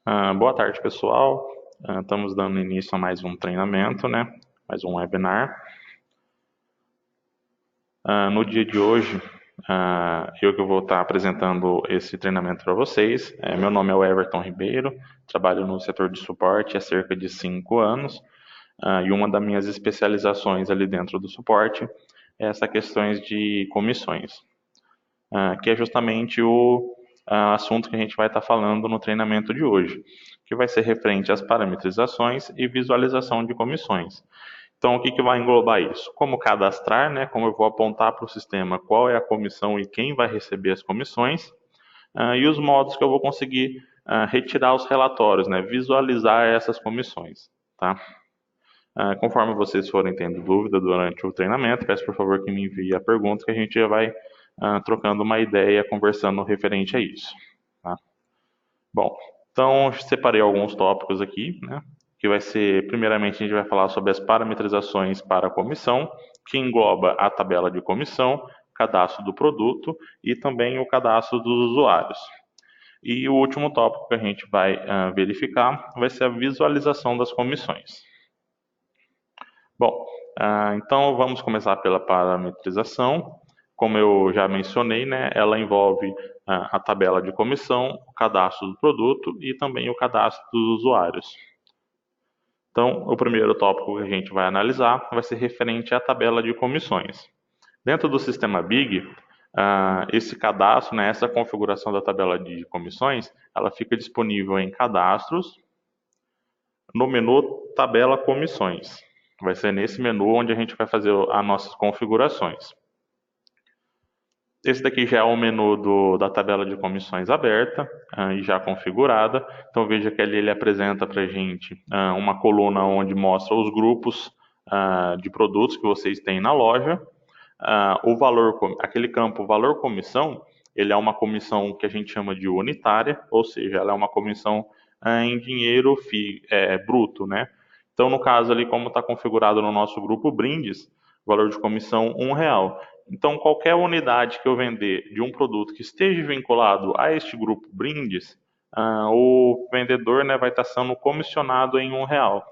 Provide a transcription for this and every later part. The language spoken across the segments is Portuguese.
Boa tarde, pessoal. Estamos dando início a mais um treinamento, né? Mais um webinar. No dia de hoje, eu que vou estar apresentando esse treinamento para vocês. Meu nome é Everton Ribeiro, trabalho no setor de suporte há cerca de 5 anos. E uma das minhas especializações ali dentro do suporte é essa questões de comissões, que é justamente o assunto que a gente vai estar falando no treinamento de hoje, que vai ser referente às parametrizações e visualização de comissões. Então, o que vai englobar isso? Como cadastrar, né? Como eu vou apontar para o sistema qual é a comissão e quem vai receber as comissões, e os modos que eu vou conseguir retirar os relatórios, né? Visualizar essas comissões, tá? Conforme vocês forem tendo dúvida durante o treinamento, peço por favor que me envie a pergunta que a gente já vai trocando uma ideia, conversando referente a isso. Tá? Bom, então separei alguns tópicos aqui, né? Que vai ser, primeiramente, a gente vai falar sobre as parametrizações para a comissão, que engloba a tabela de comissão, cadastro do produto e também o cadastro dos usuários. E o último tópico que a gente vai verificar vai ser a visualização das comissões. Bom, então vamos começar pela parametrização. Como eu já mencionei, né, ela envolve a tabela de comissão, o cadastro do produto e também o cadastro dos usuários. Então, o primeiro tópico que a gente vai analisar vai ser referente à tabela de comissões. Dentro do sistema BIG, esse cadastro, né, essa configuração da tabela de comissões, ela fica disponível em cadastros, no menu tabela comissões. Vai ser nesse menu onde a gente vai fazer as nossas configurações. Esse daqui já é o menu da tabela de comissões aberta e já configurada. Então veja que ali ele apresenta para a gente uma coluna onde mostra os grupos de produtos que vocês têm na loja. O valor, aquele campo valor comissão, ele é uma comissão que a gente chama de unitária, ou seja, ela é uma comissão em dinheiro bruto, né? Então, no caso ali, como está configurado no nosso grupo brindes, valor de comissão R$ 1. Então, qualquer unidade que eu vender de um produto que esteja vinculado a este grupo brindes, o vendedor, né, vai estar sendo comissionado em R$ 1.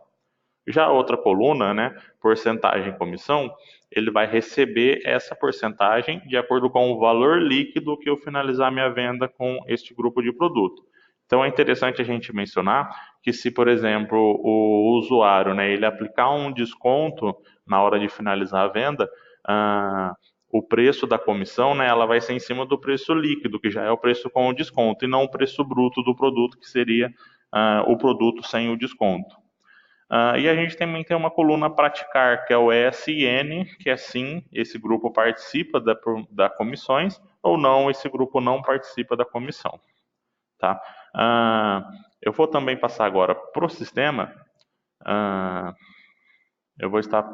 Já a outra coluna, né, porcentagem comissão, ele vai receber essa porcentagem de acordo com o valor líquido que eu finalizar minha venda com este grupo de produto. Então é interessante a gente mencionar que se, por exemplo, o usuário, né, ele aplicar um desconto na hora de finalizar a venda, o preço da comissão, né, ela vai ser em cima do preço líquido, que já é o preço com o desconto, e não o preço bruto do produto, que seria o produto sem o desconto. E a gente também tem uma coluna praticar, que é o ESN, que é sim, esse grupo participa da comissões, ou não, esse grupo não participa da comissão. Tá? Eu vou também passar agora para o sistema. Eu vou estar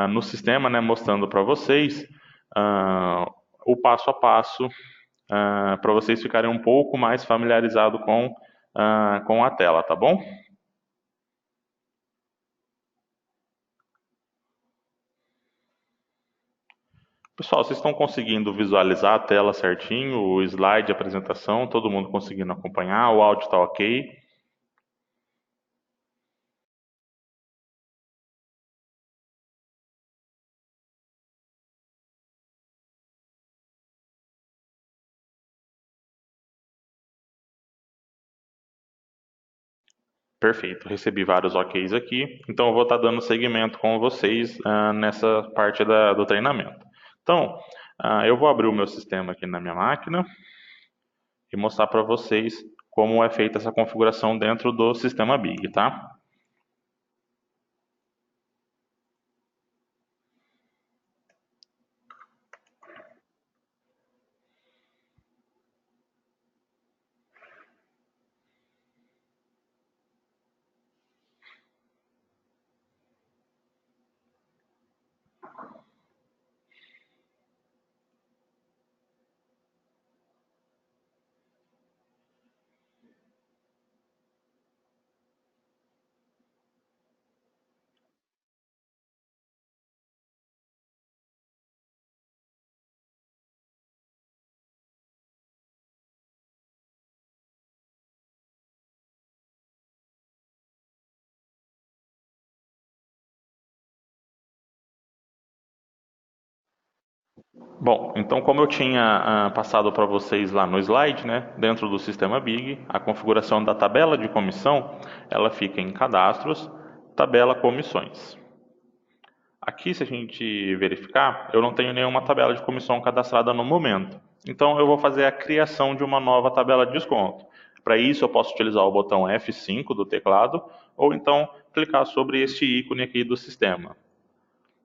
no sistema, né, mostrando para vocês o passo a passo, para vocês ficarem um pouco mais familiarizados com a tela, tá bom? Pessoal, vocês estão conseguindo visualizar a tela certinho, o slide de apresentação, todo mundo conseguindo acompanhar, o áudio está ok? Perfeito, recebi vários OKs aqui, então eu vou estar dando seguimento com vocês nessa parte do treinamento. Então, eu vou abrir o meu sistema aqui na minha máquina e mostrar para vocês como é feita essa configuração dentro do sistema BIG, tá? Bom, então como eu tinha passado para vocês lá no slide, né, dentro do sistema Big, a configuração da tabela de comissão, ela fica em cadastros, tabela comissões. Aqui, se a gente verificar, eu não tenho nenhuma tabela de comissão cadastrada no momento. Então, eu vou fazer a criação de uma nova tabela de desconto. Para isso, eu posso utilizar o botão F5 do teclado, ou então clicar sobre este ícone aqui do sistema.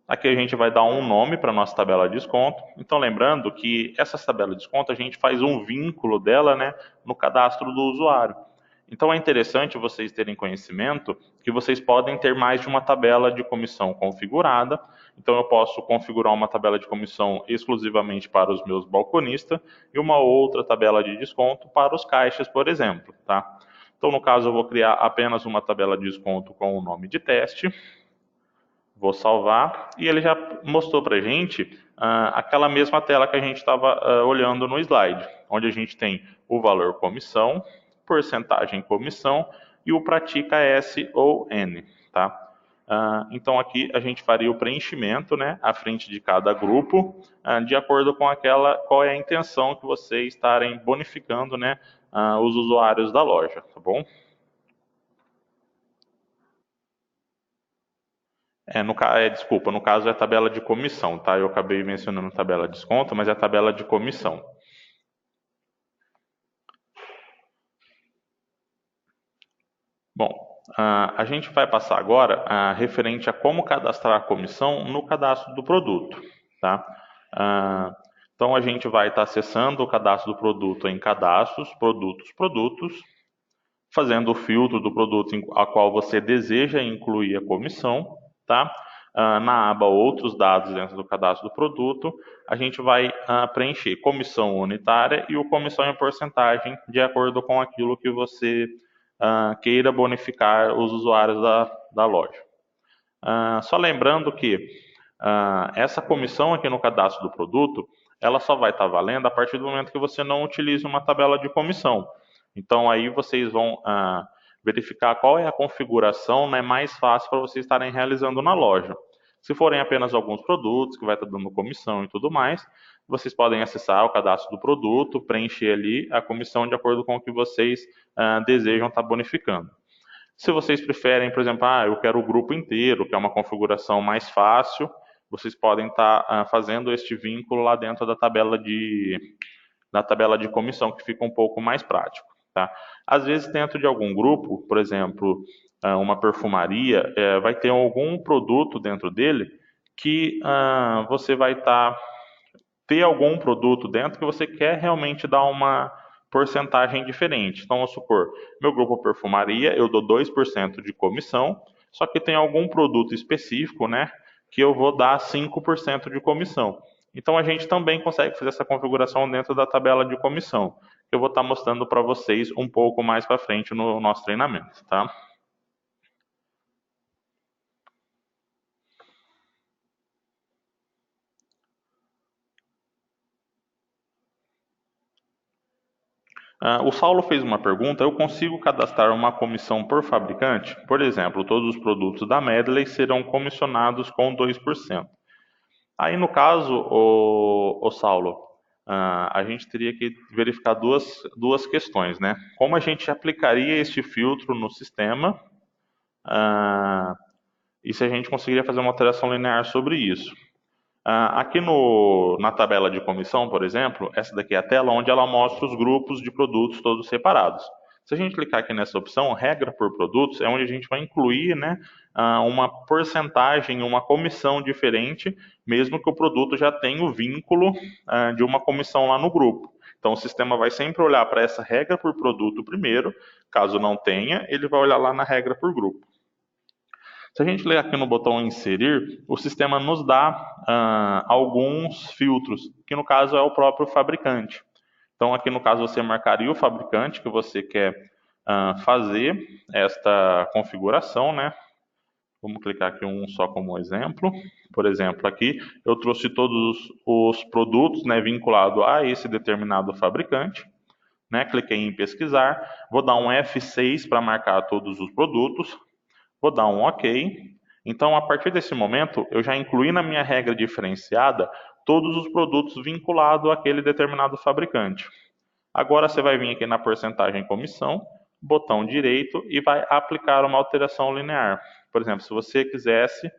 Aqui a gente vai dar um nome para a nossa tabela de desconto. Então, lembrando que essa tabela de desconto, a gente faz um vínculo dela, né, no cadastro do usuário. Então, é interessante vocês terem conhecimento que vocês podem ter mais de uma tabela de comissão configurada. Então, eu posso configurar uma tabela de comissão exclusivamente para os meus balconistas e uma outra tabela de desconto para os caixas, por exemplo, tá? Então, no caso, eu vou criar apenas uma tabela de desconto com o nome de teste. Vou salvar e ele já mostrou para a gente aquela mesma tela que a gente estava olhando no slide, onde a gente tem o valor comissão, porcentagem comissão e o pratica S ou N, tá? Então aqui a gente faria o preenchimento, né, à frente de cada grupo, de acordo com qual é a intenção que vocês estarem bonificando, né, os usuários da loja, tá bom? Desculpa, no caso é a tabela de comissão, tá? Eu acabei mencionando tabela de desconto, mas é a tabela de comissão. Bom, a gente vai passar agora referente a como cadastrar a comissão no cadastro do produto, tá? Então a gente vai estar acessando o cadastro do produto em cadastros, produtos, fazendo o filtro do produto a qual você deseja incluir a comissão, tá? Na aba Outros dados dentro do cadastro do produto, a gente vai preencher comissão unitária e o comissão em porcentagem, de acordo com aquilo que você queira bonificar os usuários da loja. Só lembrando que essa comissão aqui no cadastro do produto, ela só vai estar valendo a partir do momento que você não utilize uma tabela de comissão. Então aí vocês vão verificar qual é a configuração, né, mais fácil para vocês estarem realizando na loja. Se forem apenas alguns produtos que vai estar dando comissão e tudo mais, vocês podem acessar o cadastro do produto, preencher ali a comissão de acordo com o que vocês desejam estar bonificando. Se vocês preferem, por exemplo, eu quero o grupo inteiro, que é uma configuração mais fácil, vocês podem estar fazendo este vínculo lá dentro da tabela de comissão, que fica um pouco mais prático. Tá? Às vezes, dentro de algum grupo, por exemplo, uma perfumaria, vai ter algum produto dentro dele que você vai ter algum produto dentro que você quer realmente dar uma porcentagem diferente. Então, vamos supor, meu grupo perfumaria, eu dou 2% de comissão, só que tem algum produto específico, né, que eu vou dar 5% de comissão. Então, a gente também consegue fazer essa configuração dentro da tabela de comissão, que eu vou estar mostrando para vocês um pouco mais para frente no nosso treinamento, tá? O Saulo fez uma pergunta: eu consigo cadastrar uma comissão por fabricante? Por exemplo, todos os produtos da Medley serão comissionados com 2%. Aí, no caso, o Saulo, a gente teria que verificar duas questões, né? Como a gente aplicaria este filtro no sistema e se a gente conseguiria fazer uma alteração linear sobre isso. Aqui na tabela de comissão, por exemplo, essa daqui é a tela onde ela mostra os grupos de produtos todos separados. Se a gente clicar aqui nessa opção, regra por produtos, é onde a gente vai incluir, né, uma porcentagem, uma comissão diferente, mesmo que o produto já tenha o vínculo de uma comissão lá no grupo. Então o sistema vai sempre olhar para essa regra por produto primeiro, caso não tenha, ele vai olhar lá na regra por grupo. Se a gente ler aqui no botão inserir, o sistema nos dá alguns filtros, que no caso é o próprio fabricante. Então aqui no caso você marcaria o fabricante que você quer fazer esta configuração, né? Vamos clicar aqui um só como exemplo. Por exemplo, aqui eu trouxe todos os produtos, né, vinculados a esse determinado fabricante. Né? Cliquei em pesquisar, vou dar um F6 para marcar todos os produtos. Vou dar um OK Então, a partir desse momento, eu já incluí na minha regra diferenciada todos os produtos vinculados àquele determinado fabricante. Agora você vai vir aqui na porcentagem comissão, botão direito e vai aplicar uma alteração linear. Por exemplo, se você quisesse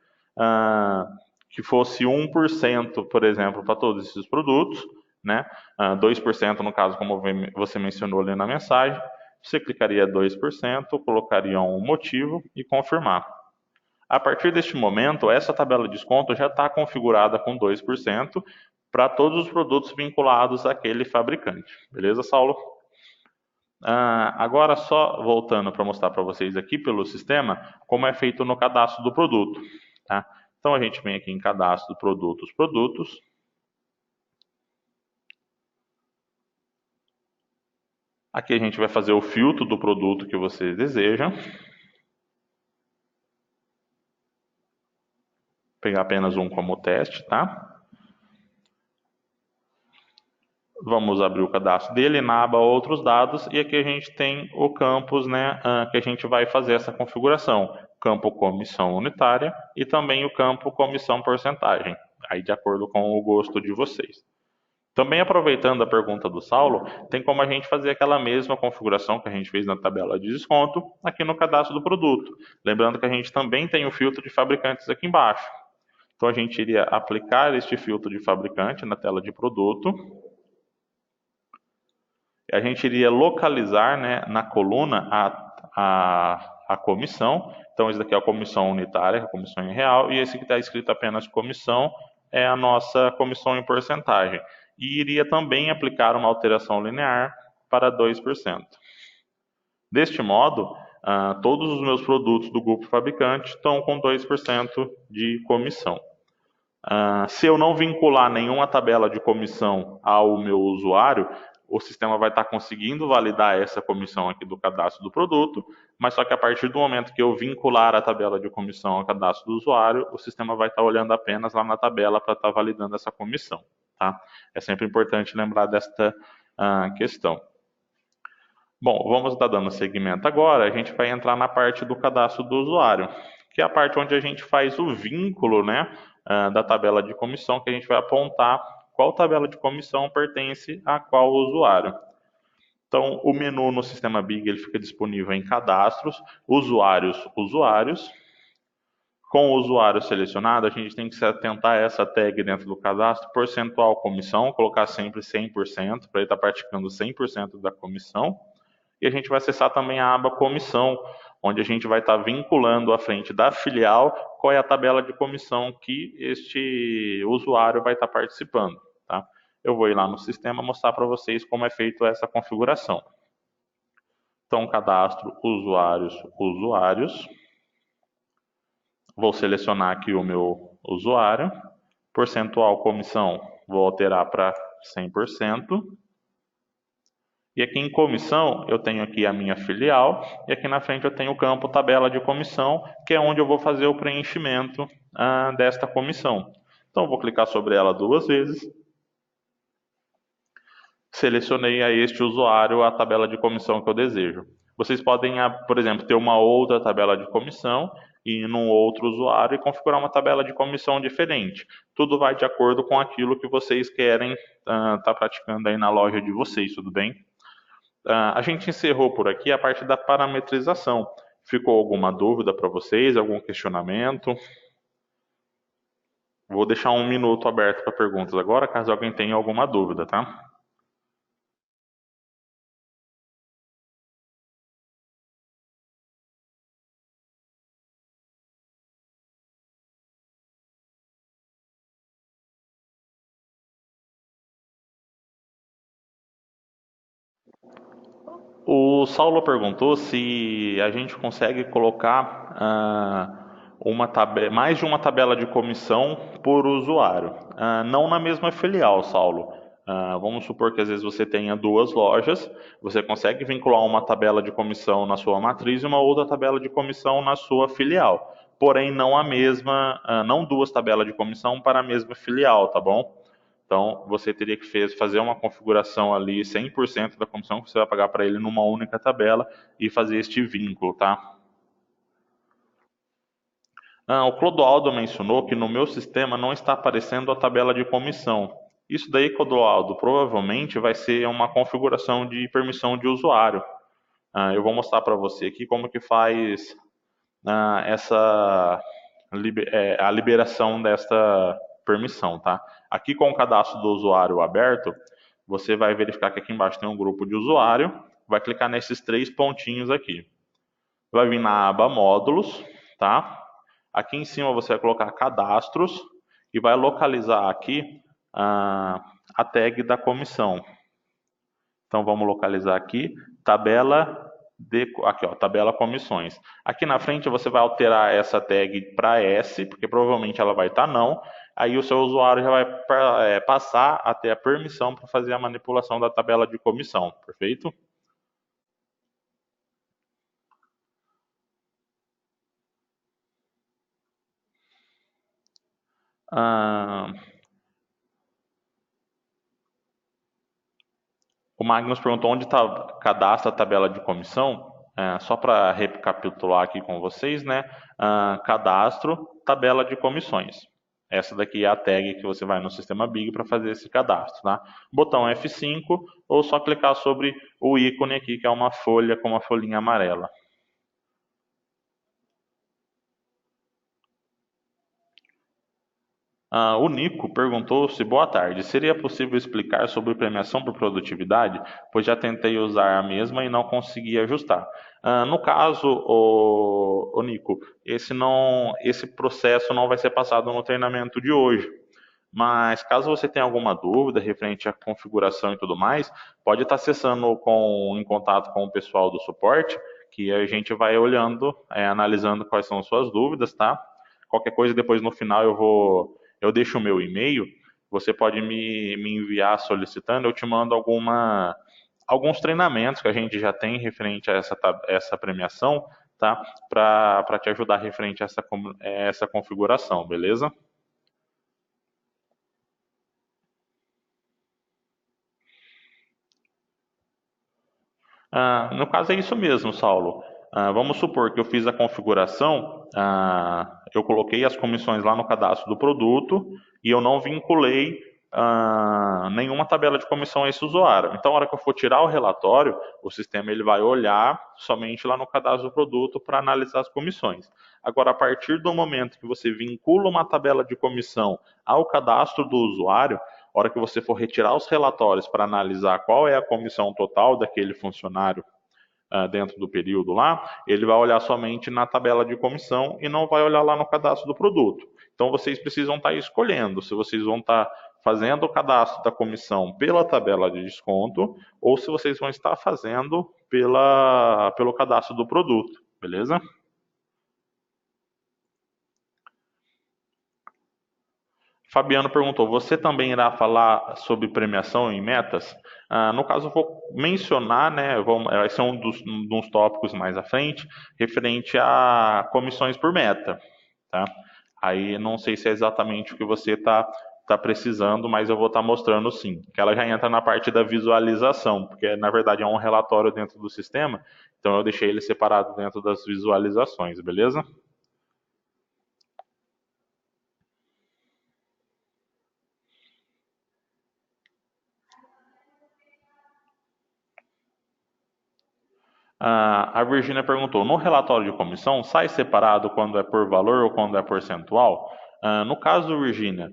que fosse 1%, por exemplo, para todos esses produtos, né? 2% no caso, como você mencionou ali na mensagem, você clicaria 2%, colocaria um motivo e confirmar. A partir deste momento, essa tabela de desconto já está configurada com 2% para todos os produtos vinculados àquele fabricante. Beleza, Saulo? Agora, só voltando para mostrar para vocês aqui pelo sistema, como é feito no cadastro do produto. Tá? Então, a gente vem aqui em cadastro produtos, produtos. Aqui a gente vai fazer o filtro do produto que você deseja. Pegar apenas um como teste, tá? Vamos abrir o cadastro dele na aba outros dados e aqui a gente tem o campus, né, que a gente vai fazer essa configuração. Campo comissão unitária e também o campo comissão porcentagem, aí de acordo com o gosto de vocês. Também aproveitando a pergunta do Saulo, tem como a gente fazer aquela mesma configuração que a gente fez na tabela de desconto aqui no cadastro do produto. Lembrando que a gente também tem o filtro de fabricantes aqui embaixo. Então a gente iria aplicar este filtro de fabricante na tela de produto. A gente iria localizar, né, na coluna a comissão. Então, esse daqui é a comissão unitária, a comissão em real, e esse que está escrito apenas comissão é a nossa comissão em porcentagem. E iria também aplicar uma alteração linear para 2%. Deste modo, todos os meus produtos do grupo fabricante estão com 2% de comissão. Se eu não vincular nenhuma tabela de comissão ao meu usuário, o sistema vai estar conseguindo validar essa comissão aqui do cadastro do produto, mas só que a partir do momento que eu vincular a tabela de comissão ao cadastro do usuário, o sistema vai estar olhando apenas lá na tabela para estar validando essa comissão. Tá? É sempre importante lembrar desta questão. Bom, vamos estar dando seguimento agora, a gente vai entrar na parte do cadastro do usuário, que é a parte onde a gente faz o vínculo, né, da tabela de comissão, que a gente vai apontar qual tabela de comissão pertence a qual usuário. Então, o menu no sistema Big ele fica disponível em cadastros, usuários, usuários. Com o usuário selecionado, a gente tem que se atentar a essa tag dentro do cadastro, percentual comissão, colocar sempre 100%, para ele estar praticando 100% da comissão. E a gente vai acessar também a aba comissão, onde a gente vai estar vinculando à frente da filial qual é a tabela de comissão que este usuário vai estar participando. Tá? Eu vou ir lá no sistema mostrar para vocês como é feita essa configuração. Então, cadastro usuários, usuários. Vou selecionar aqui o meu usuário. Percentual comissão, vou alterar para 100%. E aqui em comissão, eu tenho aqui a minha filial, e aqui na frente eu tenho o campo tabela de comissão, que é onde eu vou fazer o preenchimento desta comissão. Então, eu vou clicar sobre ela 2 vezes. Selecionei a este usuário a tabela de comissão que eu desejo. Vocês podem, por exemplo, ter uma outra tabela de comissão e ir num outro usuário e configurar uma tabela de comissão diferente. Tudo vai de acordo com aquilo que vocês querem estar praticando aí na loja de vocês, tudo bem? A gente encerrou por aqui a parte da parametrização. Ficou alguma dúvida para vocês? Algum questionamento? Vou deixar 1 minuto aberto para perguntas agora, caso alguém tenha alguma dúvida, tá? O Saulo perguntou se a gente consegue colocar mais de uma tabela de comissão por usuário. Não na mesma filial, Saulo. Vamos supor que às vezes você tenha 2 lojas, você consegue vincular uma tabela de comissão na sua matriz e uma outra tabela de comissão na sua filial. Porém, não a mesma, não 2 tabelas de comissão para a mesma filial, tá bom? Então, você teria que fazer uma configuração ali, 100% da comissão que você vai pagar para ele numa única tabela e fazer este vínculo, tá? O Clodoaldo mencionou que no meu sistema não está aparecendo a tabela de comissão. Isso daí, Clodoaldo, provavelmente vai ser uma configuração de permissão de usuário. Eu vou mostrar para você aqui como que faz a liberação desta permissão, tá? Aqui com o cadastro do usuário aberto, você vai verificar que aqui embaixo tem um grupo de usuário, vai clicar nesses três pontinhos aqui. Vai vir na aba módulos, tá? Aqui em cima você vai colocar cadastros e vai localizar aqui a tag da comissão. Então vamos localizar aqui, tabela comissões. Aqui na frente você vai alterar essa tag para S, porque provavelmente ela vai estar não. Aí o seu usuário já vai passar a ter a permissão para fazer a manipulação da tabela de comissão, perfeito? Ah, o Magnus perguntou onde cadastra a tabela de comissão. Só para recapitular aqui com vocês, né? Cadastro, tabela de comissões. Essa daqui é a tag que você vai no sistema Big para fazer esse cadastro, tá? Botão F5 ou só clicar sobre o ícone aqui, que é uma folha com uma folhinha amarela. O Nico perguntou se, boa tarde, seria possível explicar sobre premiação por produtividade? Pois já tentei usar a mesma e não consegui ajustar. No caso, o Nico, esse processo não vai ser passado no treinamento de hoje. Mas caso você tenha alguma dúvida referente à configuração e tudo mais, pode estar acessando em contato com o pessoal do suporte, que a gente vai olhando, analisando quais são as suas dúvidas, tá? Qualquer coisa depois no final eu deixo o meu e-mail, você pode me enviar solicitando, eu te mando alguns treinamentos que a gente já tem referente a essa premiação, tá? Para te ajudar referente a essa configuração, beleza? No caso é isso mesmo, Saulo. Vamos supor que eu fiz a configuração, eu coloquei as comissões lá no cadastro do produto e eu não vinculei nenhuma tabela de comissão a esse usuário. Então, na hora que eu for tirar o relatório, o sistema ele vai olhar somente lá no cadastro do produto para analisar as comissões. Agora, a partir do momento que você vincula uma tabela de comissão ao cadastro do usuário, a hora que você for retirar os relatórios para analisar qual é a comissão total daquele funcionário dentro do período lá, ele vai olhar somente na tabela de comissão e não vai olhar lá no cadastro do produto. Então vocês precisam estar escolhendo se vocês vão estar fazendo o cadastro da comissão pela tabela de desconto ou se vocês vão estar fazendo pelo cadastro do produto, beleza? Fabiano perguntou: você também irá falar sobre premiação em metas? No caso, eu vou mencionar, né? Vai ser um dos tópicos mais à frente, referente a comissões por meta, tá? Aí não sei se é exatamente o que você tá precisando, mas eu vou estar mostrando sim. Que ela já entra na parte da visualização, porque na verdade é um relatório dentro do sistema, então eu deixei ele separado dentro das visualizações, beleza? A Virgínia perguntou: no relatório de comissão, sai separado quando é por valor ou quando é percentual? No caso, Virgínia,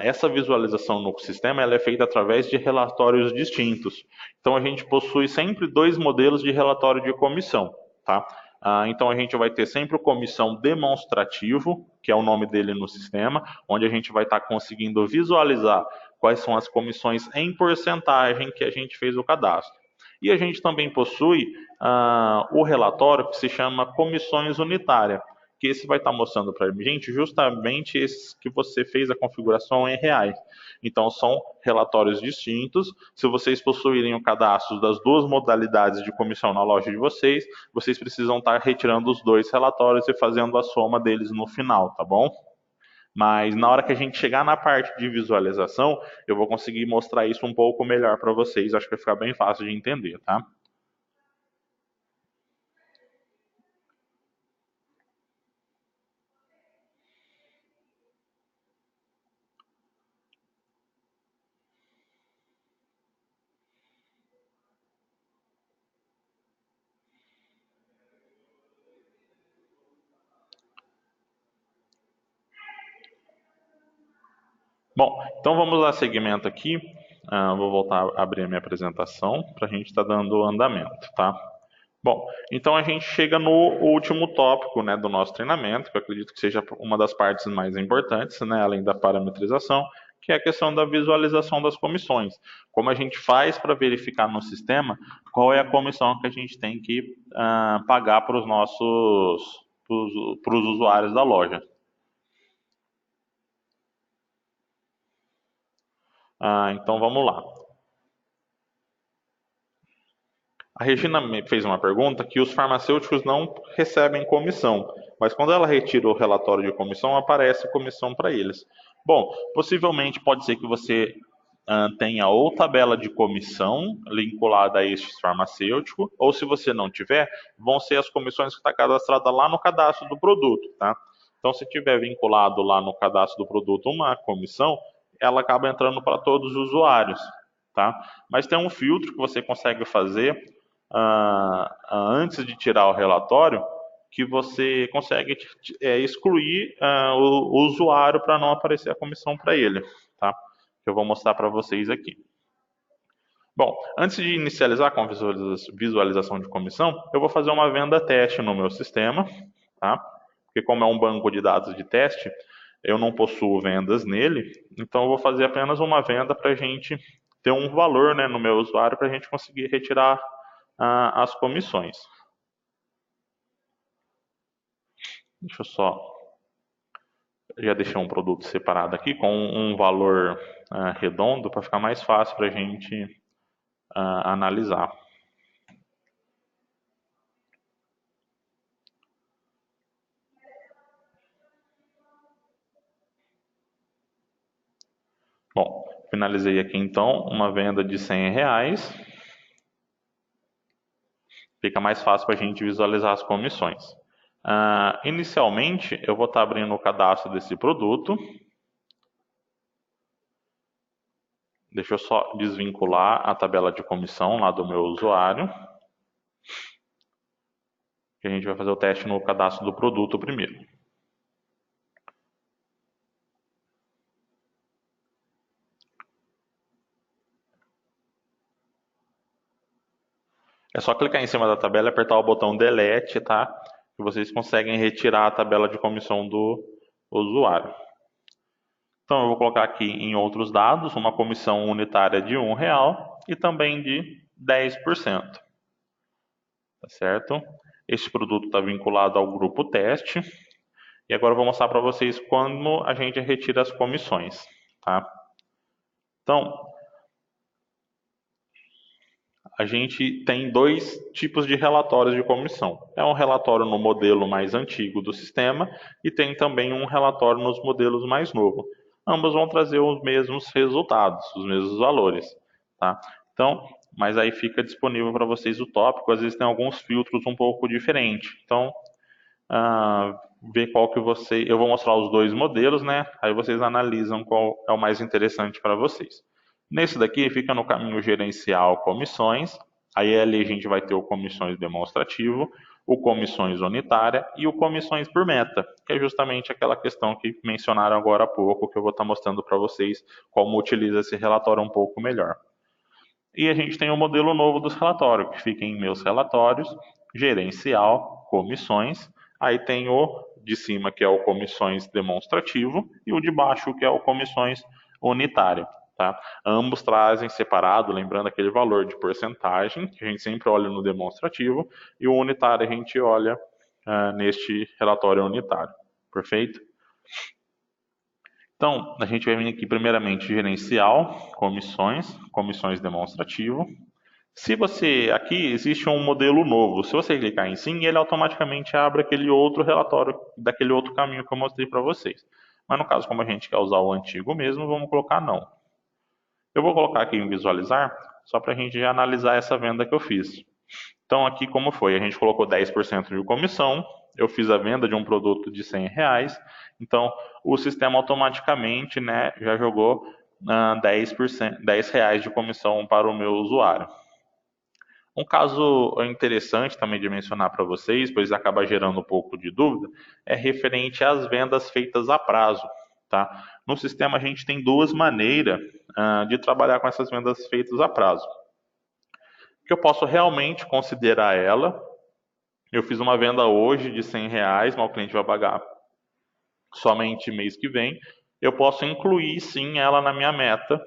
essa visualização no sistema ela é feita através de relatórios distintos. Então, a gente possui sempre dois modelos de relatório de comissão. Tá? Então, a gente vai ter sempre o comissão demonstrativo, que é o nome dele no sistema, onde a gente vai estar conseguindo visualizar quais são as comissões em porcentagem que a gente fez o cadastro. E a gente também possui o relatório que se chama comissões unitárias, que esse vai estar mostrando para a gente justamente esses que você fez a configuração em reais. Então, são relatórios distintos. Se vocês possuírem o cadastro das duas modalidades de comissão na loja de vocês, vocês precisam estar retirando os dois relatórios e fazendo a soma deles no final, tá bom? Mas na hora que a gente chegar na parte de visualização, eu vou conseguir mostrar isso um pouco melhor para vocês. Acho que vai ficar bem fácil de entender, tá? Bom, então vamos dar seguimento aqui. Vou voltar a abrir a minha apresentação para a gente estar dando andamento, tá? Bom, então a gente chega no último tópico, né, do nosso treinamento, que eu acredito que seja uma das partes mais importantes, né, além da parametrização, que é a questão da visualização das comissões. Como a gente faz para verificar no sistema qual é a comissão que a gente tem que pagar para os nossos para os usuários da loja. Então vamos lá. A Regina me fez uma pergunta que os farmacêuticos não recebem comissão, mas quando ela retira o relatório de comissão, aparece comissão para eles. Bom, possivelmente pode ser que você tenha ou tabela de comissão vinculada a este farmacêutico, ou se você não tiver, vão ser as comissões que está cadastrada lá no cadastro do produto, tá? Então, se tiver vinculado lá no cadastro do produto uma comissão, ela acaba entrando para todos os usuários, tá? Mas tem um filtro que você consegue fazer antes de tirar o relatório, que você consegue excluir o usuário para não aparecer a comissão para ele, tá? Que eu vou mostrar para vocês aqui. Bom, antes de inicializar com a visualização de comissão, eu vou fazer uma venda teste no meu sistema, tá? Porque como é um banco de dados de teste, eu não possuo vendas nele, então eu vou fazer apenas uma venda para a gente ter um valor, né, no meu usuário para a gente conseguir retirar as comissões. Deixa eu só. Já deixei um produto separado aqui com um valor redondo para ficar mais fácil para a gente analisar. Bom, finalizei aqui então uma venda de R$100. Fica mais fácil para a gente visualizar as comissões. Inicialmente, eu vou estar abrindo o cadastro desse produto. Deixa eu só desvincular a tabela de comissão lá do meu usuário. Que a gente vai fazer o teste no cadastro do produto primeiro. É só clicar em cima da tabela e apertar o botão Delete, tá? Que vocês conseguem retirar a tabela de comissão do usuário. Então eu vou colocar aqui em outros dados uma comissão unitária de R$1 e também de 10%. Tá certo? Este produto está vinculado ao grupo teste. E agora eu vou mostrar para vocês como a gente retira as comissões, tá? Então, a gente tem dois tipos de relatórios de comissão. É um relatório no modelo mais antigo do sistema e tem também um relatório nos modelos mais novos. Ambos vão trazer os mesmos resultados, os mesmos valores, tá? Então, mas aí fica disponível para vocês o tópico, às vezes tem alguns filtros um pouco diferentes. Então, ver qual que você... Eu vou mostrar os dois modelos, né? Aí vocês analisam qual é o mais interessante para vocês. Nesse daqui fica no caminho gerencial comissões, aí ali a gente vai ter o comissões demonstrativo, o comissões unitária e o comissões por meta, que é justamente aquela questão que mencionaram agora há pouco, que eu vou estar mostrando para vocês como utiliza esse relatório um pouco melhor. E a gente tem o modelo novo dos relatórios, que fica em meus relatórios, gerencial, comissões, aí tem o de cima que é o comissões demonstrativo e o de baixo que é o comissões unitário. Tá? Ambos trazem separado, lembrando aquele valor de porcentagem, que a gente sempre olha no demonstrativo, e o unitário a gente olha neste relatório unitário. Perfeito? Então, a gente vai vir aqui primeiramente gerencial, comissões demonstrativo. Se você, aqui existe um modelo novo, se você clicar em sim, ele automaticamente abre aquele outro relatório, daquele outro caminho que eu mostrei para vocês. Mas no caso, como a gente quer usar o antigo mesmo, vamos colocar não. Eu vou colocar aqui em visualizar, só para a gente já analisar essa venda que eu fiz. Então aqui como foi? A gente colocou 10% de comissão, eu fiz a venda de um produto de R$100, então o sistema automaticamente, né, já jogou 10%, R$10 de comissão para o meu usuário. Um caso interessante também de mencionar para vocês, pois acaba gerando um pouco de dúvida, é referente às vendas feitas a prazo. tá? No sistema a gente tem duas maneiras de trabalhar com essas vendas feitas a prazo. Que eu posso realmente considerar ela. Eu fiz uma venda hoje de R$ 100, mas o cliente vai pagar somente mês que vem. Eu posso incluir sim ela na minha meta,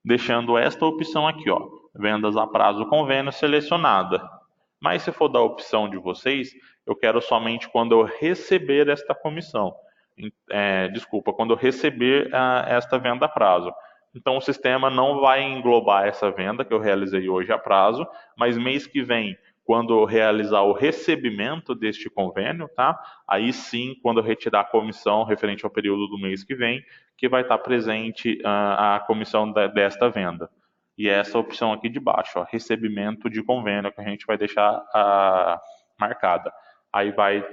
deixando esta opção aqui, ó, vendas a prazo convênio selecionada. Mas se for da opção de vocês, eu quero somente quando eu receber esta comissão. Desculpa, quando eu receber esta venda a prazo. Então o sistema não vai englobar essa venda que eu realizei hoje a prazo, mas mês que vem, quando eu realizar o recebimento deste convênio, tá? Aí sim, quando eu retirar a comissão referente ao período do mês que vem, que vai estar presente a comissão desta venda. E essa opção aqui de baixo, ó, recebimento de convênio, que a gente vai deixar marcada. Aí vai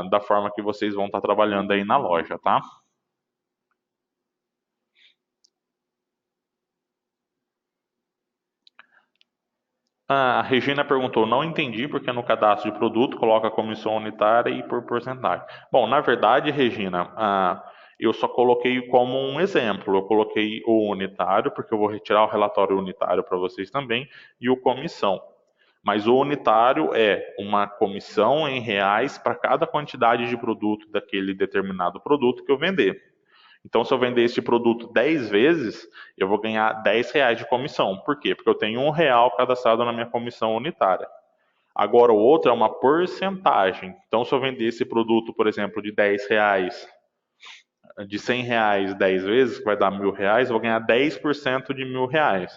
da forma que vocês vão estar trabalhando aí na loja, tá? A Regina perguntou, não entendi porque no cadastro de produto coloca comissão unitária e por porcentagem. Bom, na verdade, Regina, eu só coloquei como um exemplo. Eu coloquei o unitário, porque eu vou retirar o relatório unitário para vocês também, e o comissão. Mas o unitário é uma comissão em reais para cada quantidade de produto daquele determinado produto que eu vender. Então, se eu vender esse produto 10 vezes, eu vou ganhar R$ 10 de comissão. Por quê? Porque eu tenho R$ 1 cadastrado na minha comissão unitária. Agora, o outro é uma porcentagem. Então, se eu vender esse produto, por exemplo, de R$ 10, de R$ 100 10 vezes, que vai dar R$ 1.000, eu vou ganhar 10% de R$ 1.000.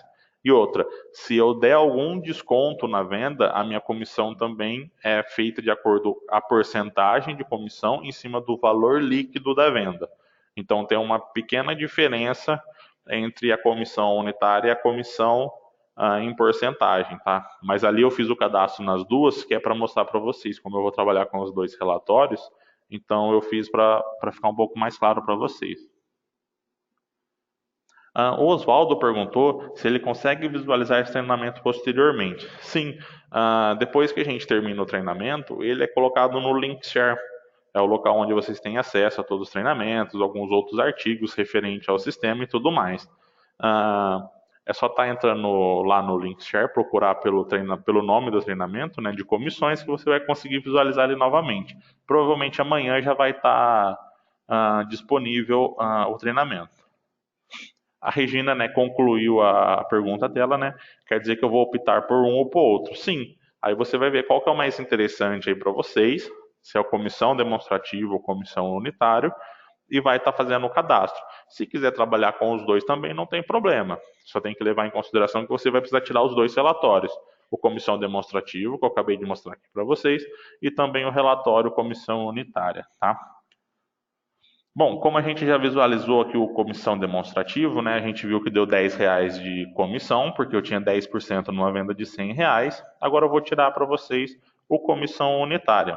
E outra, se eu der algum desconto na venda, a minha comissão também é feita de acordo com a porcentagem de comissão em cima do valor líquido da venda. Então tem uma pequena diferença entre a comissão unitária e a comissão em porcentagem, tá? Mas ali eu fiz o cadastro nas duas, que é para mostrar para vocês como eu vou trabalhar com os dois relatórios. Então eu fiz para ficar um pouco mais claro para vocês. O Oswaldo perguntou se ele consegue visualizar esse treinamento posteriormente. Sim, depois que a gente termina o treinamento, ele é colocado no Linkshare. É o local onde vocês têm acesso a todos os treinamentos, alguns outros artigos referentes ao sistema e tudo mais. É só estar entrando lá no Linkshare, procurar pelo nome do treinamento, né, de comissões, que você vai conseguir visualizar ele novamente. Provavelmente amanhã já vai estar disponível o treinamento. A Regina, né, concluiu a pergunta dela, né? Quer dizer que eu vou optar por um ou por outro? Sim. Aí você vai ver qual que é o mais interessante aí para vocês, se é a comissão demonstrativa ou comissão unitário, e vai estar fazendo o cadastro. Se quiser trabalhar com os dois também, não tem problema. Só tem que levar em consideração que você vai precisar tirar os dois relatórios. O comissão demonstrativo, que eu acabei de mostrar aqui para vocês, e também o relatório comissão unitária, tá? Bom, como a gente já visualizou aqui o comissão demonstrativo, né, a gente viu que deu R$ 10 de comissão, porque eu tinha 10% numa venda de R$ 100. Agora eu vou tirar para vocês o comissão unitária.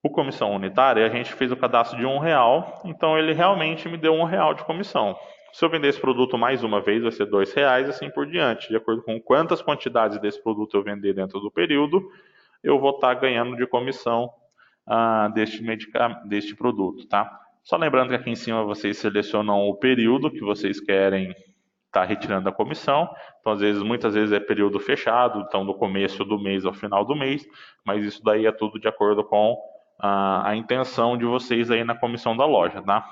O comissão unitária, a gente fez o cadastro de R$ 1, então ele realmente me deu R$ 1 de comissão. Se eu vender esse produto mais uma vez, vai ser R$ 2 e assim por diante. De acordo com quantas quantidades desse produto eu vender dentro do período, eu vou estar ganhando de comissão deste produto, tá? Só lembrando que aqui em cima vocês selecionam o período que vocês querem estar retirando a comissão. Então, muitas vezes é período fechado, então do começo do mês ao final do mês, mas isso daí é tudo de acordo com a intenção de vocês aí na comissão da loja, tá?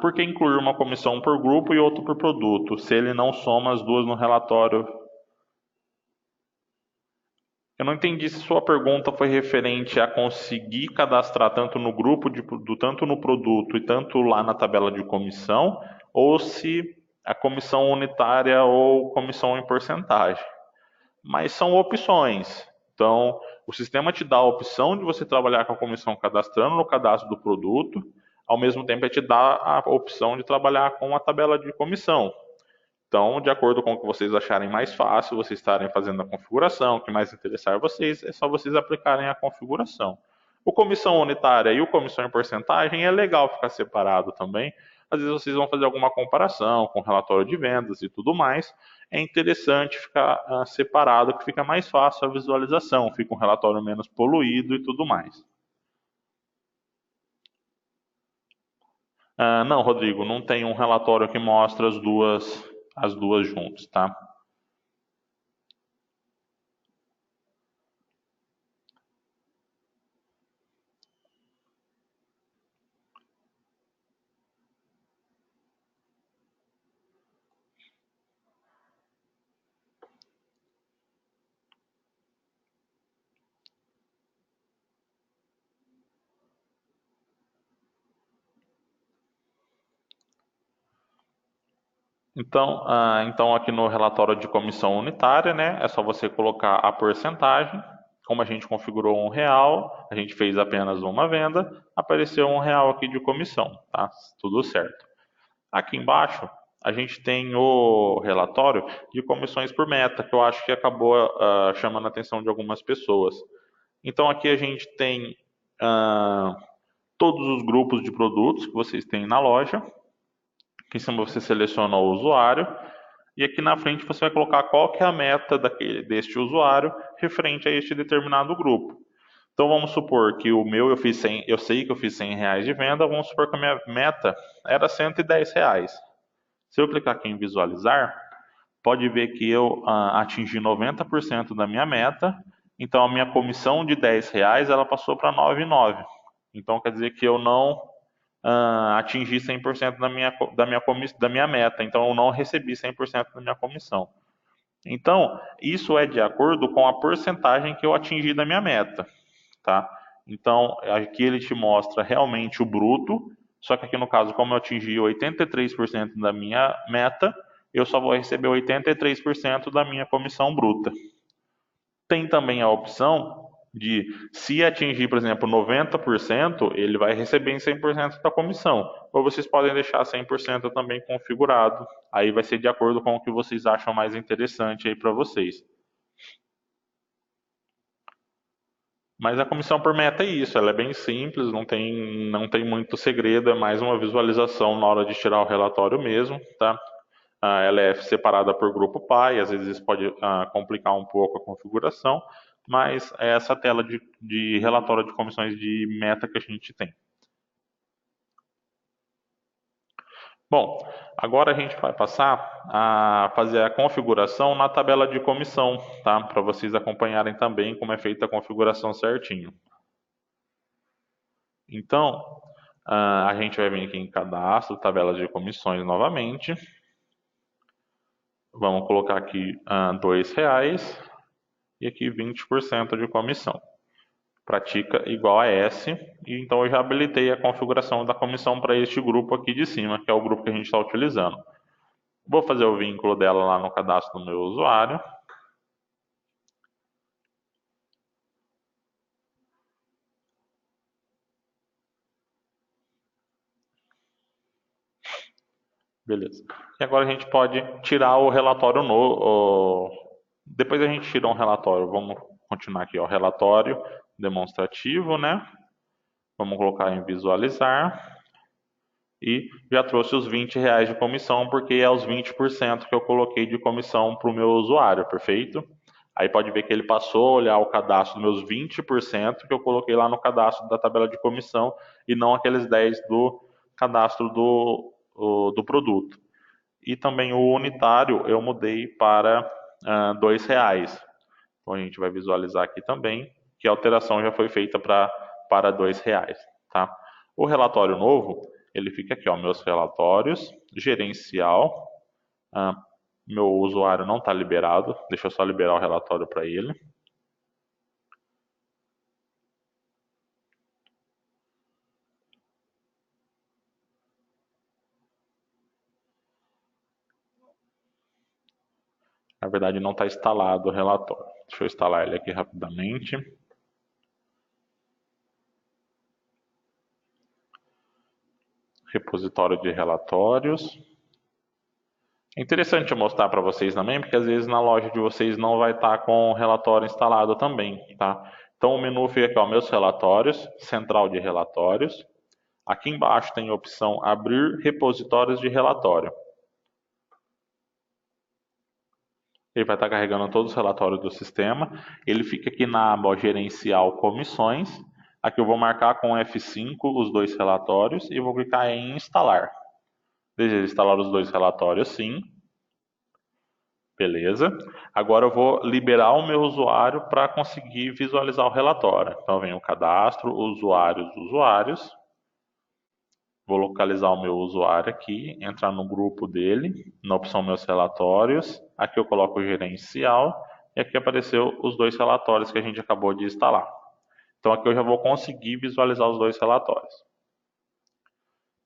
Por que incluir uma comissão por grupo e outra por produto, se ele não soma as duas no relatório? Eu não entendi se sua pergunta foi referente a conseguir cadastrar tanto no grupo, tanto no produto e tanto lá na tabela de comissão, ou se a comissão unitária ou comissão em porcentagem. Mas são opções. Então, o sistema te dá a opção de você trabalhar com a comissão cadastrando no cadastro do produto, ao mesmo tempo ele te dá a opção de trabalhar com a tabela de comissão. Então, de acordo com o que vocês acharem mais fácil, vocês estarem fazendo a configuração, o que mais interessar vocês, é só vocês aplicarem a configuração. O comissão unitária e o comissão em porcentagem é legal ficar separado também. Às vezes vocês vão fazer alguma comparação com relatório de vendas e tudo mais. é interessante ficar separado, que fica mais fácil a visualização, fica um relatório menos poluído e tudo mais. Não, Rodrigo, não tem um relatório que mostra as duas juntas, tá? Então aqui no relatório de comissão unitária, né, é só você colocar a porcentagem. Como a gente configurou R$ 1, a gente fez apenas uma venda, apareceu R$ 1 aqui de comissão, tá? Tudo certo. Aqui embaixo, a gente tem o relatório de comissões por meta, que eu acho que acabou chamando a atenção de algumas pessoas. Então aqui a gente tem todos os grupos de produtos que vocês têm na loja. Aqui em cima você seleciona o usuário e aqui na frente você vai colocar qual que é a meta deste usuário referente a este determinado grupo. Então vamos supor que o meu eu sei que eu fiz R$ 100 de venda, vamos supor que a minha meta era R$ 110. Se eu clicar aqui em visualizar, pode ver que eu atingi 90% da minha meta, então a minha comissão de R$ 10 ela passou para 9,9. Então quer dizer que eu não atingir 100% da minha meta, então eu não recebi 100% da minha comissão. Então, isso é de acordo com a porcentagem que eu atingi da minha meta, tá? Então, aqui ele te mostra realmente o bruto, só que aqui no caso, como eu atingi 83% da minha meta, eu só vou receber 83% da minha comissão bruta. Tem também a opção de, se atingir, por exemplo, 90%, ele vai receber em 100% da comissão. Ou vocês podem deixar 100% também configurado. Aí vai ser de acordo com o que vocês acham mais interessante aí para vocês. Mas a comissão por meta é isso, ela é bem simples, não tem muito segredo, é mais uma visualização na hora de tirar o relatório mesmo, tá? Ela é separada por grupo pai, às vezes isso pode complicar um pouco a configuração, mas é essa tela de relatório de comissões de meta que a gente tem. Bom, agora a gente vai passar a fazer a configuração na tabela de comissão, tá? Para vocês acompanharem também como é feita a configuração certinho. Então, a gente vai vir aqui em cadastro, tabelas de comissões novamente. Vamos colocar aqui R$ 2 e aqui 20% de comissão. Pratica igual a S, e então eu já habilitei a configuração da comissão para este grupo aqui de cima, que é o grupo que a gente está utilizando. Vou fazer o vínculo dela lá no cadastro do meu usuário. Beleza. E agora a gente pode tirar o relatório novo. Depois a gente tira um relatório. Vamos continuar aqui, ó, relatório demonstrativo, né? Vamos colocar em visualizar. E já trouxe os R$ 20 de comissão, porque é os 20% que eu coloquei de comissão para o meu usuário, perfeito? Aí pode ver que ele passou a olhar o cadastro dos meus 20% que eu coloquei lá no cadastro da tabela de comissão e não aqueles 10 do cadastro do produto. E também o unitário eu mudei para R$ 2. Então a gente vai visualizar aqui também que a alteração já foi feita para R$ 2, tá? O relatório novo, ele fica aqui, ó, meus relatórios, gerencial, meu usuário não está liberado, deixa eu só liberar o relatório para ele. Na verdade não está instalado o relatório. Deixa eu instalar ele aqui rapidamente. Repositório de relatórios. É interessante eu mostrar para vocês também, porque às vezes na loja de vocês não vai estar com o relatório instalado também, tá? Então o menu fica aqui, ó, meus relatórios, central de relatórios. Aqui embaixo tem a opção abrir repositórios de relatório. Ele vai estar carregando todos os relatórios do sistema. Ele fica aqui na aba gerencial comissões. Aqui eu vou marcar com F5 os dois relatórios e vou clicar em instalar. Deseja instalar os dois relatórios, sim. Beleza. Agora eu vou liberar o meu usuário para conseguir visualizar o relatório. Então vem o cadastro, usuários. Vou localizar o meu usuário aqui, entrar no grupo dele, na opção meus relatórios. Aqui eu coloco o gerencial e aqui apareceu os dois relatórios que a gente acabou de instalar. Então aqui eu já vou conseguir visualizar os dois relatórios.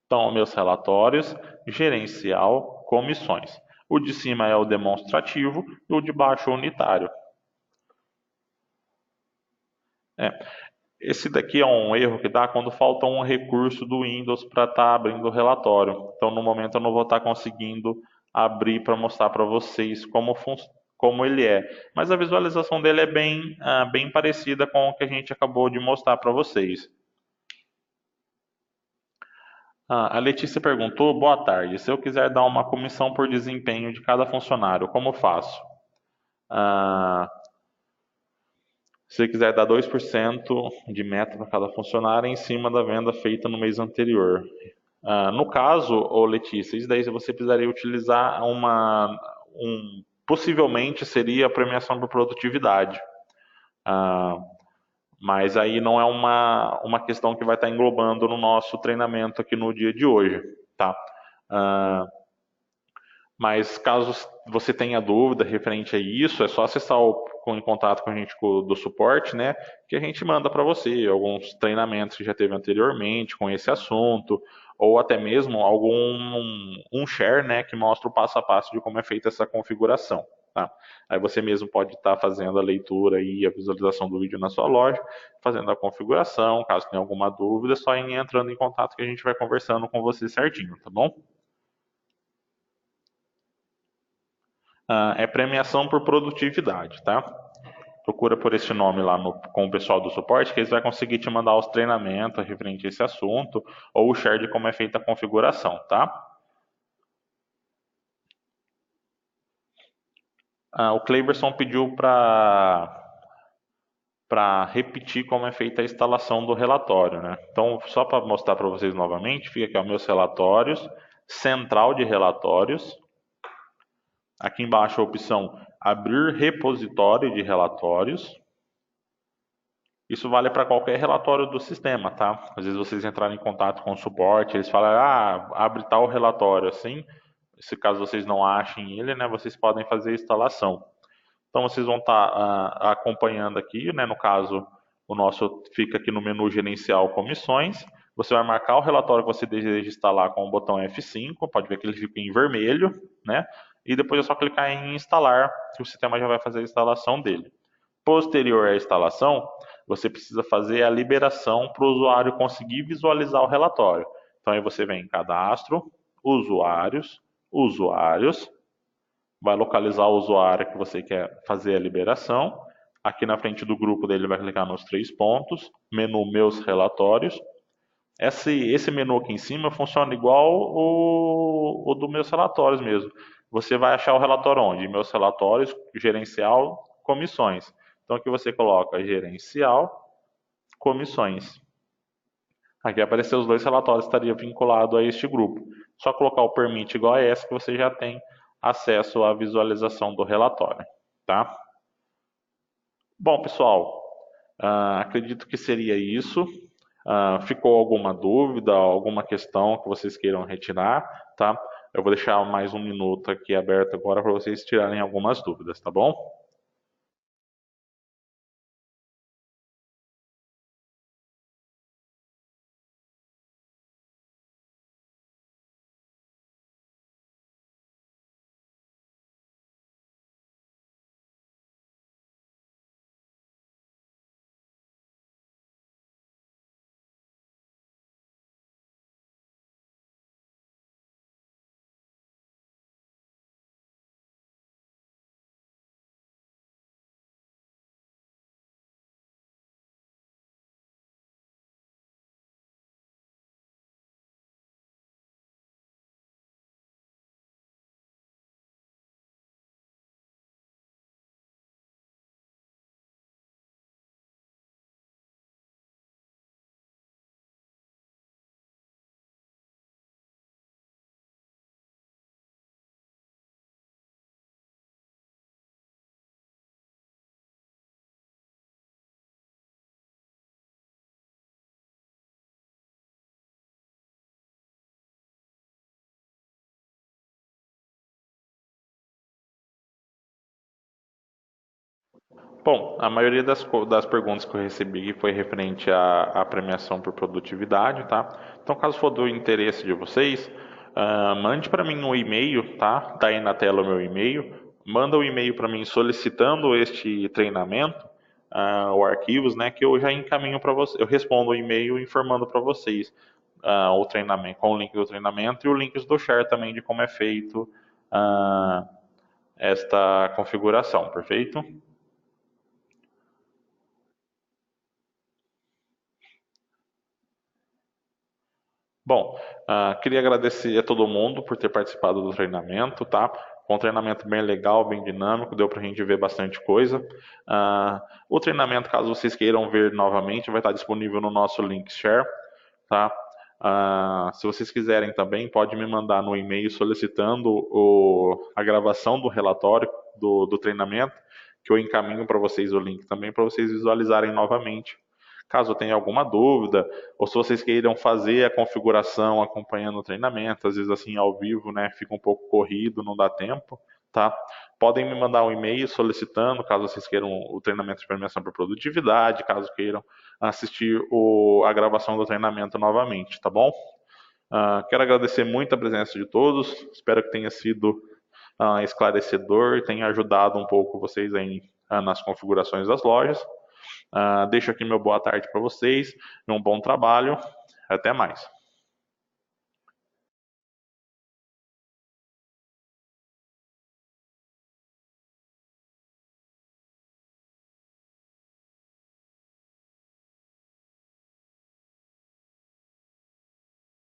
Então, meus relatórios, gerencial, comissões. O de cima é o demonstrativo e o de baixo é o unitário. Esse daqui é um erro que dá quando falta um recurso do Windows para estar abrindo o relatório. Então, no momento, eu não vou estar conseguindo abrir para mostrar para vocês como ele é. Mas a visualização dele é bem parecida com o que a gente acabou de mostrar para vocês. A Letícia perguntou: boa tarde, se eu quiser dar uma comissão por desempenho de cada funcionário, como faço? Se você quiser dar 2% de meta para cada funcionário em cima da venda feita no mês anterior. No caso, ô Letícia, isso daí você precisaria utilizar possivelmente seria a premiação por produtividade. Mas aí não é uma questão que vai estar englobando no nosso treinamento aqui no dia de hoje, tá? Mas caso você tenha dúvida referente a isso, é só acessar em contato com a gente do suporte, né? Que a gente manda para você alguns treinamentos que já teve anteriormente com esse assunto, ou até mesmo um share, né? Que mostra o passo a passo de como é feita essa configuração. Tá? Aí você mesmo pode estar fazendo a leitura e a visualização do vídeo na sua loja, fazendo a configuração. Caso tenha alguma dúvida, é só ir entrando em contato que a gente vai conversando com você certinho, tá bom? É premiação por produtividade, tá? Procura por esse nome lá com o pessoal do suporte, que eles vão conseguir te mandar os treinamentos referente a esse assunto, ou o share de como é feita a configuração, tá? O Cleverson pediu para repetir como é feita a instalação do relatório, né? Então, só para mostrar para vocês novamente, fica aqui, ó, meus relatórios, central de relatórios. Aqui embaixo a opção abrir repositório de relatórios. Isso vale para qualquer relatório do sistema, tá? Às vezes vocês entrarem em contato com o suporte, eles falam, abre tal relatório assim. Se caso vocês não achem ele, né, vocês podem fazer a instalação. Então vocês vão estar acompanhando aqui, né? No caso, o nosso fica aqui no menu gerencial comissões. Você vai marcar o relatório que você deseja instalar com o botão F5, pode ver que ele fica em vermelho, né? E depois é só clicar em instalar, que o sistema já vai fazer a instalação dele. Posterior à instalação, você precisa fazer a liberação para o usuário conseguir visualizar o relatório. Então aí você vem em cadastro, usuários, vai localizar o usuário que você quer fazer a liberação. Aqui na frente do grupo dele vai clicar nos 3 pontos, menu meus relatórios. Esse menu aqui em cima funciona igual o do meus relatórios mesmo. Você vai achar o relatório onde? Meus relatórios, gerencial, comissões. Então aqui você coloca gerencial, comissões. Aqui apareceu os dois relatórios, estaria vinculado a este grupo. Só colocar o permit igual a esse que você já tem acesso à visualização do relatório, tá? Bom, pessoal, acredito que seria isso. Ficou alguma dúvida, alguma questão que vocês queiram retirar, tá? Eu vou deixar mais um minuto aqui aberto agora para vocês tirarem algumas dúvidas, tá bom? Bom, a maioria das perguntas que eu recebi foi referente à premiação por produtividade, tá? Então, caso for do interesse de vocês, mande para mim um e-mail, tá? Tá aí na tela o meu e-mail. Manda um e-mail para mim solicitando este treinamento, ou arquivos, né? Que eu já encaminho para vocês. Eu respondo o e-mail informando para vocês o treinamento, com o link do treinamento e o link do share também de como é feito ah, esta configuração, perfeito? Bom, queria agradecer a todo mundo por ter participado do treinamento, tá? Foi um treinamento bem legal, bem dinâmico, deu para a gente ver bastante coisa. O treinamento, caso vocês queiram ver novamente, vai estar disponível no nosso link share, tá? Se vocês quiserem também, pode me mandar no e-mail solicitando a gravação do relatório do treinamento, que eu encaminho para vocês o link também, para vocês visualizarem novamente. Caso tenha alguma dúvida, ou se vocês queiram fazer a configuração acompanhando o treinamento, às vezes assim ao vivo, né, fica um pouco corrido, não dá tempo, tá? Podem me mandar um e-mail solicitando, caso vocês queiram o treinamento de premiação por produtividade, caso queiram assistir a gravação do treinamento novamente, tá bom? Quero agradecer muito a presença de todos, espero que tenha sido esclarecedor e tenha ajudado um pouco vocês aí nas configurações das lojas. Deixo aqui meu boa tarde para vocês, um bom trabalho, até mais.